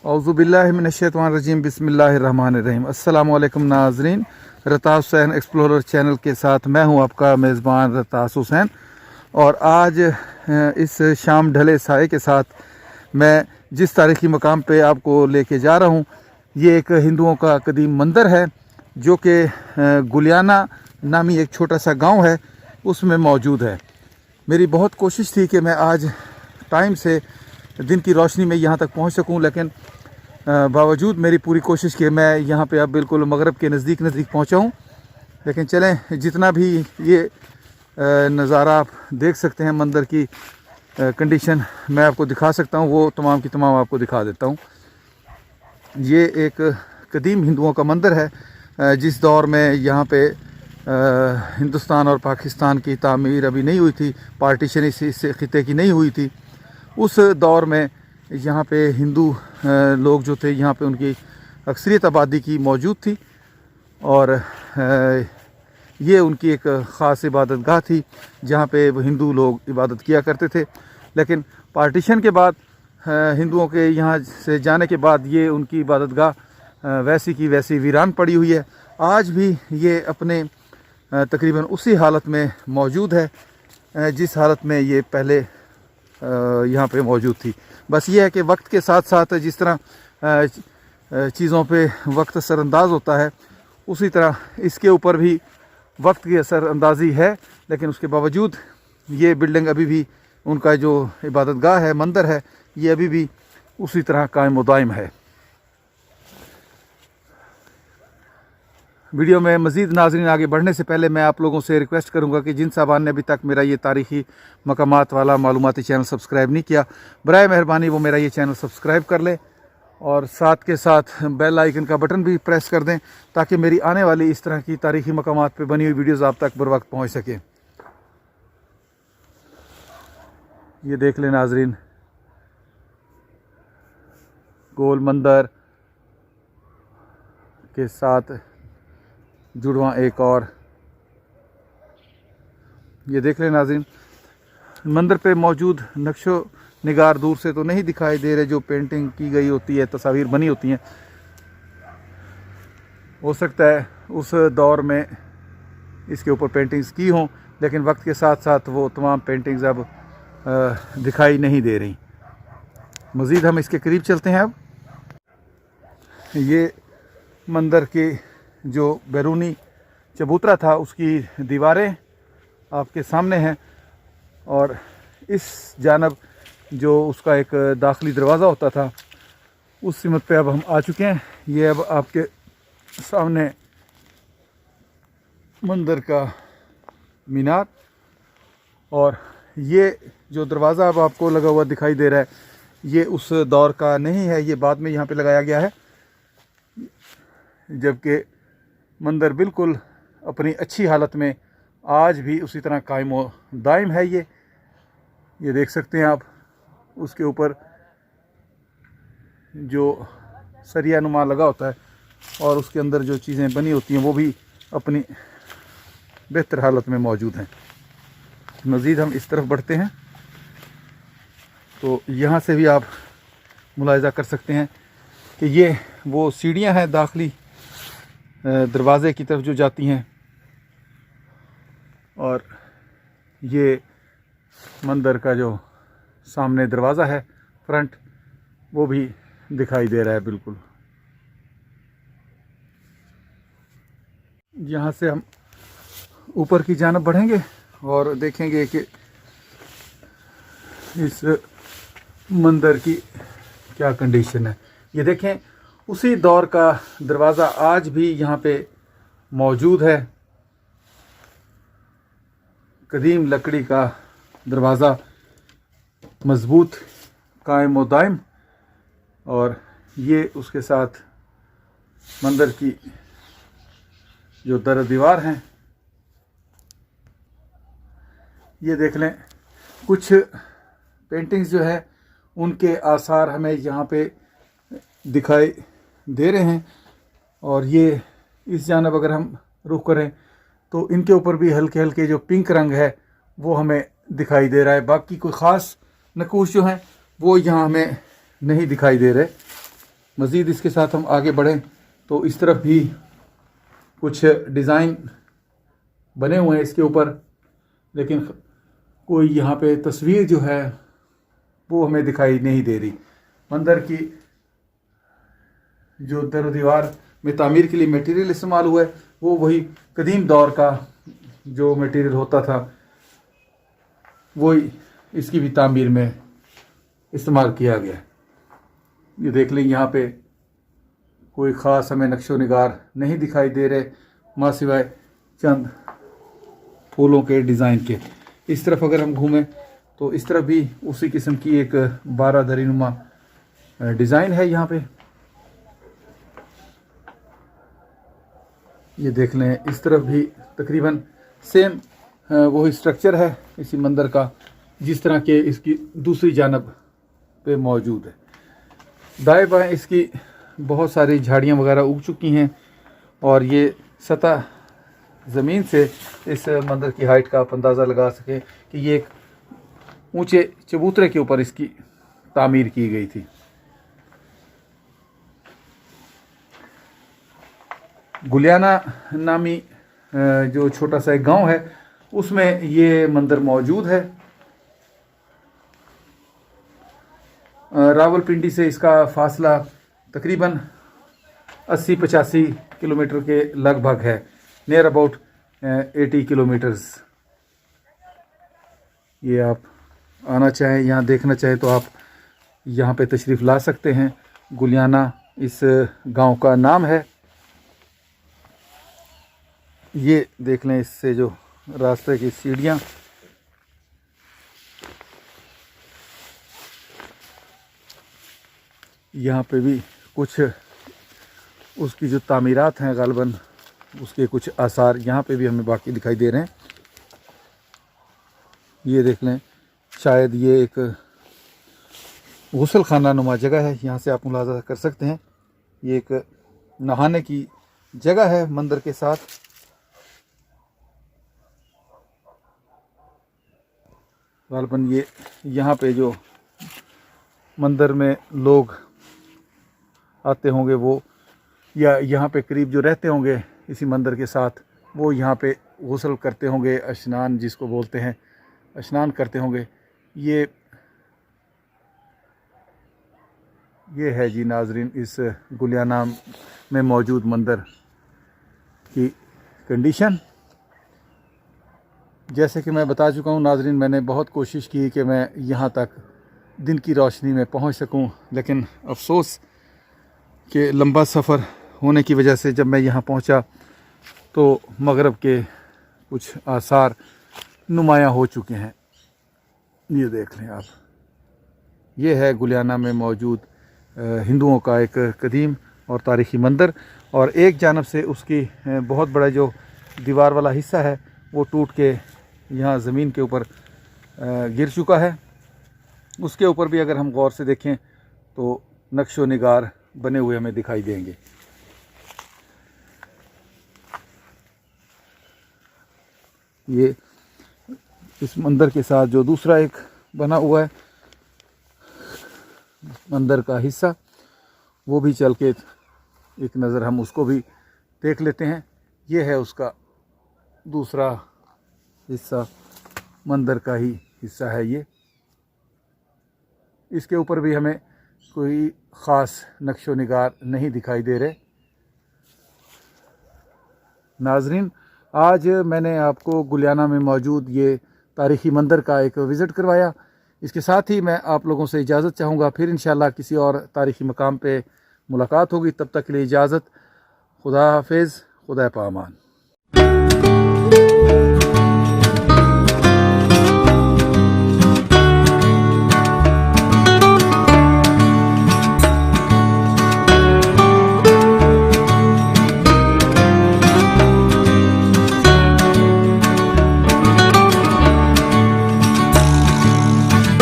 औज़ुबिल्लाहिमिनश्शैतानिर्रजीम बिस्मिल्लाहिर्रहमानिर्रहीम। अस्सलामु अलैकुम नाज़रीन, रतास हुसैन एक्सप्लोरर चैनल के साथ मैं हूं आपका मेज़बान रतास हुसैन। और आज इस शाम ढले साए के साथ मैं जिस तारीख़ी मकाम पे आपको लेके जा रहा हूं, ये एक हिंदुओं का कदीम मंदिर है जो कि गुलियाना नामी एक छोटा सा गांव है, उसमें मौजूद है। मेरी बहुत कोशिश थी कि मैं आज टाइम से दिन की रोशनी में यहाँ तक पहुँच सकूँ, लेकिन बावजूद मेरी पूरी कोशिश के मैं यहाँ पे अब बिल्कुल मगरब के नज़दीक पहुँचा हूँ। लेकिन चलें, जितना भी ये नज़ारा आप देख सकते हैं, मंदिर की कंडीशन मैं आपको दिखा सकता हूँ, वो तमाम की तमाम आपको दिखा देता हूँ। ये एक कदीम हिंदुओं का मंदिर है जिस दौर में यहाँ पे हिंदुस्तान और पाकिस्तान की तामीर अभी नहीं हुई थी, पार्टीशन इस खिते की नहीं हुई थी। उस दौर में यहाँ पे हिंदू लोग जो थे, यहाँ पे उनकी अक्सरियत आबादी की मौजूद थी और ये उनकी एक ख़ास इबादत गाह थी जहाँ पे हिंदू लोग इबादत किया करते थे। लेकिन पार्टीशन के बाद हिंदुओं के यहाँ से जाने के बाद ये उनकी इबादत गाह वैसी की वैसी वीरान पड़ी हुई है। आज भी ये अपने तकरीबन उसी हालत में मौजूद है जिस हालत में ये पहले यहाँ पे मौजूद थी। बस ये है कि वक्त के साथ साथ जिस तरह चीज़ों पे वक्त असरअंदाज होता है, उसी तरह इसके ऊपर भी वक्त की असरअंदाजी है। लेकिन उसके बावजूद ये बिल्डिंग अभी भी, उनका जो इबादत गाह है, मंदिर है, ये अभी भी उसी तरह कायम व दायम है। वीडियो में मज़ीद नाज़रीन आगे बढ़ने से पहले मैं आप लोगों से रिक्वेस्ट करूंगा कि जिन साहबान ने अभी तक मेरा ये तारीख़ी मकामात वाला मालूमाती चैनल सब्सक्राइब नहीं किया, बराए मेहरबानी वो मेरा ये चैनल सब्सक्राइब कर लें और साथ के साथ बेल आइकन का बटन भी प्रेस कर दें ताकि मेरी आने वाली इस तरह की तारीख़ी मकामात पे बनी हुई वीडियोज़ आप तक बर वक्त पहुँच सकें। ये देख लें नाज़रीन, गोल मंदिर के साथ जुड़वा एक और, ये देख लें नाज़रीन, मंदिर पे मौजूद नक्शो निगार दूर से तो नहीं दिखाई दे रहे, जो पेंटिंग की गई होती है, तस्वीर बनी होती हैं, हो सकता है उस दौर में इसके ऊपर पेंटिंग्स की हों, लेकिन वक्त के साथ साथ वो तमाम पेंटिंग्स अब दिखाई नहीं दे रही। मज़ीद हम इसके करीब चलते हैं। अब ये मंदिर के जो बैरूनी चबूतरा था, उसकी दीवारें आपके सामने हैं और इस जानब जो उसका एक दाखिली दरवाज़ा होता था, उस सिमत पे अब हम आ चुके हैं। ये अब आपके सामने मंदिर का मीनार, और ये जो दरवाज़ा अब आपको लगा हुआ दिखाई दे रहा है, ये उस दौर का नहीं है, ये बाद में यहाँ पे लगाया गया है। जबकि मंदिर बिल्कुल अपनी अच्छी हालत में आज भी उसी तरह कायम व दायम है। ये देख सकते हैं आप, उसके ऊपर जो सरिया नुमा लगा होता है और उसके अंदर जो चीज़ें बनी होती हैं वो भी अपनी बेहतर हालत में मौजूद हैं। मज़ीद हम इस तरफ बढ़ते हैं तो यहाँ से भी आप मुलाहिज़ा कर सकते हैं कि ये वो सीढ़ियाँ हैं दाखिली दरवाज़े की तरफ जो जाती हैं, और ये मंदिर का जो सामने दरवाज़ा है फ्रंट, वो भी दिखाई दे रहा है बिल्कुल। यहाँ से हम ऊपर की जानब बढ़ेंगे और देखेंगे कि इस मंदिर की क्या कंडीशन है। ये देखें, उसी दौर का दरवाज़ा आज भी यहाँ पे मौजूद है, कदीम लकड़ी का दरवाज़ा, मज़बूत, कायम व दायम। और ये उसके साथ मंदिर की जो दर दीवार हैं, ये देख लें, कुछ पेंटिंग्स जो है उनके आसार हमें यहाँ पे दिखाई दे रहे हैं। और ये इस जानब अगर हम रुख करें तो इनके ऊपर भी हल्के हल्के जो पिंक रंग है वो हमें दिखाई दे रहा है। बाकी कोई ख़ास नकूश जो हैं वो यहाँ हमें नहीं दिखाई दे रहे। مزید اس کے ساتھ ہم آگے بڑھیں تو اس طرف بھی کچھ ڈیزائن بنے ہوئے ہیں اس کے اوپر، لیکن کوئی یہاں پہ تصویر جو ہے وہ ہمیں دکھائی نہیں دے رہی۔ مندر کی جو در و دیوار میں تعمیر کے لیے میٹیریل استعمال ہوا ہے وہ وہی قدیم دور کا جو میٹیریل ہوتا تھا وہی اس کی بھی تعمیر میں استعمال کیا گیا ہے۔ یہ دیکھ لیں یہاں پہ کوئی خاص ہمیں نقش و نگار نہیں دکھائی دے رہے ماں سوائے چند پھولوں کے ڈیزائن کے۔ اس طرف اگر ہم گھومیں تو اس طرف بھی اسی قسم کی ایک 12 دری نما ڈیزائن ہے یہاں پہ۔ یہ دیکھ لیں اس طرف بھی تقریباً سیم وہی سٹرکچر ہے اسی مندر کا جس طرح کہ اس کی دوسری جانب پہ موجود ہے۔ دائیں بائیں اس کی بہت ساری جھاڑیاں وغیرہ اگ چکی ہیں اور یہ سطح زمین سے اس مندر کی ہائٹ کا آپ اندازہ لگا سکیں کہ یہ ایک اونچے چبوترے کے اوپر اس کی تعمیر کی گئی تھی۔ گلیانہ نامی جو چھوٹا سا ایک گاؤں ہے اس میں یہ مندر موجود ہے۔ راول پنڈی سے اس کا فاصلہ تقریباً 80-85 کلومیٹر کے لگ بھگ ہے، نیئر اباؤٹ 80 کلومیٹرز۔ یہ آپ آنا چاہیں یہاں دیکھنا چاہیں تو آپ یہاں پہ تشریف لا سکتے ہیں۔ گلیانہ اس گاؤں کا نام ہے۔ یہ دیکھ لیں اس سے جو راستے کی سیڑھیاں، یہاں پہ بھی کچھ اس کی جو تعمیرات ہیں غالباً اس کے کچھ آثار یہاں پہ بھی ہمیں باقی دکھائی دے رہے ہیں۔ یہ دیکھ لیں شاید یہ ایک غسل خانہ نما جگہ ہے، یہاں سے آپ ملاحظہ کر سکتے ہیں۔ یہ ایک نہانے کی جگہ ہے مندر کے ساتھ۔ غالباً یہ یہاں پہ جو مندر میں لوگ آتے ہوں گے وہ یا یہاں پہ قریب جو رہتے ہوں گے اسی مندر کے ساتھ وہ یہاں پہ غسل کرتے ہوں گے، اشنان جس کو بولتے ہیں، اشنان کرتے ہوں گے۔ یہ ہے جی ناظرین اس گلیانہ میں موجود مندر کی کنڈیشن۔ جیسے کہ میں بتا چکا ہوں ناظرین، میں نے بہت کوشش کی کہ میں یہاں تک دن کی روشنی میں پہنچ سکوں، لیکن افسوس کہ لمبا سفر ہونے کی وجہ سے جب میں یہاں پہنچا تو مغرب کے کچھ آثار نمایاں ہو چکے ہیں۔ یہ دیکھ لیں آپ، یہ ہے گلیانہ میں موجود ہندوؤں کا ایک قدیم اور تاریخی مندر، اور ایک جانب سے اس کی بہت بڑا جو دیوار والا حصہ ہے وہ ٹوٹ کے یہاں زمین کے اوپر گر چکا ہے۔ اس کے اوپر بھی اگر ہم غور سے دیکھیں تو نقش و نگار بنے ہوئے ہمیں دکھائی دیں گے۔ یہ اس مندر کے ساتھ جو دوسرا ایک بنا ہوا ہے مندر کا حصہ، وہ بھی چل کے ایک نظر ہم اس کو بھی دیکھ لیتے ہیں۔ یہ ہے اس کا دوسرا حصہ، مندر کا ہی حصہ ہے یہ۔ اس کے اوپر بھی ہمیں کوئی خاص نقش و نگار نہیں دکھائی دے رہے۔ ناظرین، آج میں نے آپ کو گلیانہ میں موجود یہ تاریخی مندر کا ایک وزٹ کروایا۔ اس کے ساتھ ہی میں آپ لوگوں سے اجازت چاہوں گا، پھر انشاءاللہ کسی اور تاریخی مقام پہ ملاقات ہوگی۔ تب تک کے لیے اجازت، خدا حافظ، خدا پامان۔